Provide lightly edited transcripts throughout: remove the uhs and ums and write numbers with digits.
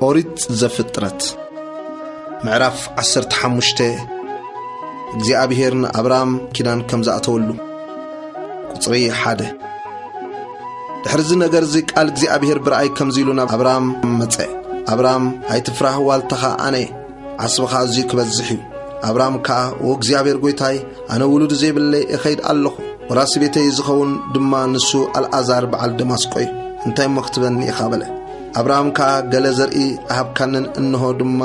ኦሪት ዘፍጥረት ምዕራፍ 15 እግዚአብሔር አብርሃም ኪዳን ከምዛአተወሉ ቁጥሪ 1 ድሕርዚ ነገር እዚ ቃል እግዚአብሔር ብራእይ ከምዚሉና አብርሃም መጽ አብርሃም አይትፍራህ ዋልተኻ አነ ዓስብኻ እዚ ክበዝሕ አብርሃም ካ ወእግዚአብሔር ጎይታይ አነ ውሉድ ዘይብለይ እኸይድ ኣለኹ ወራስ ቤተይ ዝኸውን ድማ ንሱ አልዓዛር በዓል ደማስቆይ እንታይ መክትበኒ ይኻበለ አብርሃም ካ ገለ ዘርኢ አሃብካንን እንሆ ድማ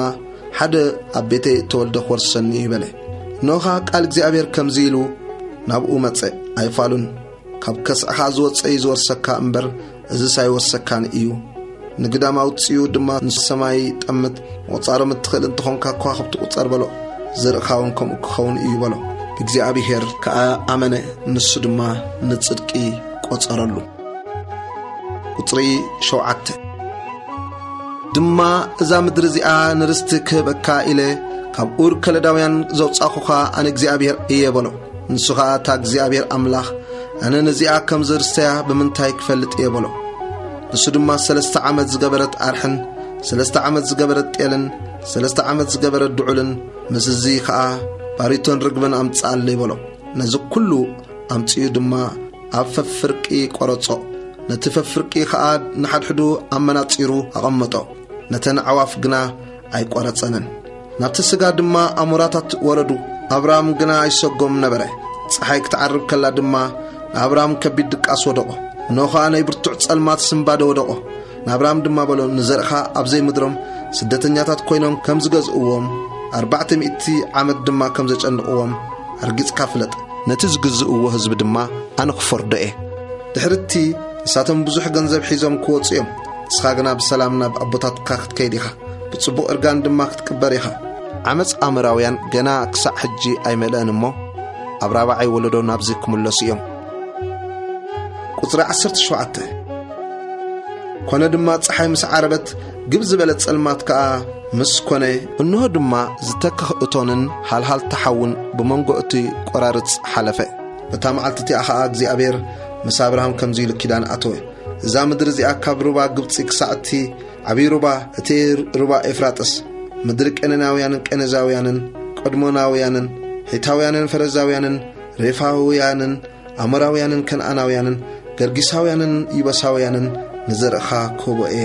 ሓደ አቤቴ ተወልደ ወርሰኒ ይበለ ኖኻ ቃል እግዚአብሔር ከምዚሉ ናብኡ መጽ አይፋሉን ካብ ከስዓኻ ዝወጽይ ዝወርሰካ እምበር እዚ ሳይወርሰካን እዩ ንግዳም አውጽዩ ድማ ንሰማይ ጠምት ወጻሮም ትኽእል እንትኾንካ ከዋኽብቲ ቁጸር በሎ ዝርኻውን ከምኡ ክኸውን እዩ በሎ እግዚአብሔር ከአመነ ንሱ ድማ ንጽድቂ ቆጸረሉ ቁጥሪ 7 ድማ እዛ ምድሪ እዚኣ ንርስቲ ክህበካ ኢለ ካብ ኡር ከለዳውያን ዘውጻኹኻ ኣነ እግዚአብሔር እየ በሎ ንሱኻ እታ እግዚአብሔር ኣምላኽ ኣነ ነዚኣ ከም ዝርስተያ ብምንታይ ክፈልጥ እየ በሎ ንሱ ድማ 3 ዓመት ዝገበረት ኣርሕን 3 ዓመት ዝገበረት ጤልን 3 ዓመት ዝገበረት ድዑልን ምስ እዚ ከዓ ባሪቶን ርግብን ኣምጻለ ይበሎ ነዚ ኩሉ ኣምጽዩ ድማ ኣብ ፈፍርቂ ቆረጾ ነቲ ፈፍርቂ ከዓ ንሓድሕዱ ኣብ መናጺሩ ኣቐመጦ ነተን ዓዋፍ ግና ኣይቆረጸነን ናብቲ ስጋ ድማ ኣሞራታት ወረዱ አብርሃም ግና አይሰጎም ነበረ ፀሐይ ክትዓርብ ከላ ድማ አብርሃም ከቢድ ድቃስ ወደቆ ኖኻ ናይ ብርቱዕ ጸልማት ስምባደ ወደቆ አብርሃም ድማ በሎ ንዘርኻ ኣብዘይ ምድሮም ስደተኛታት ኮይኖም ከም ዝገዝእዎም 400 ዓመት ድማ ከም ዘጨንቅዎም ኣርጊጽ ካፍለጥ ነቲ ዝግዝእዎ ህዝብ ድማ ኣነ ክፈርዶኤ ድሕርቲ ንሳቶም ብዙሕ ገንዘብ ሒዞም ክወጽዮም እስኻ ግና ብሰላም ናብ ኣቦታትካ ክትከይድ ኢኻ ብጽቡቕ እርጋን ድማ ክትቅበር ኢኻ ዓመፅ ኣምራውያን ገና ክሳዕ ሕጂ ኣይመለአን እሞ ኣብ ራብዓይ ወለዶ ናብዚ ክምለሱ እዮም ቁጥሪ 17 ኮነ ድማ ፀሓይ ምስ ዓረበት ግብ ዝበለ ጸልማት ከዓ ምስ ኮነ እንሆ ድማ ዝተክኽ እቶንን ሃልሃል ተሓውን ብመንጎ እቲ ቆራርጽ ሓለፈ በታ መዓልቲ ኣኻ እግዚአብሔር ምስ አብርሃም ከምዚሉ ኪዳን ኣተወ እዛ ምድሪ እዚኣ ካብ ሩባ ግብፂ ክሳዕቲ ዓብይ ሩባ እቲ ሩባ ኤፍራጥስ ምድሪ ቀነናውያንን ቀነዛውያንን ቀድሞናውያንን ሒታውያንን ፈረዛውያንን ሬፋውያንን አሞራውያንን ከነአናውያንን ገርጊሳውያንን ይበሳውያንን ንዘርኻ ኮቦኤ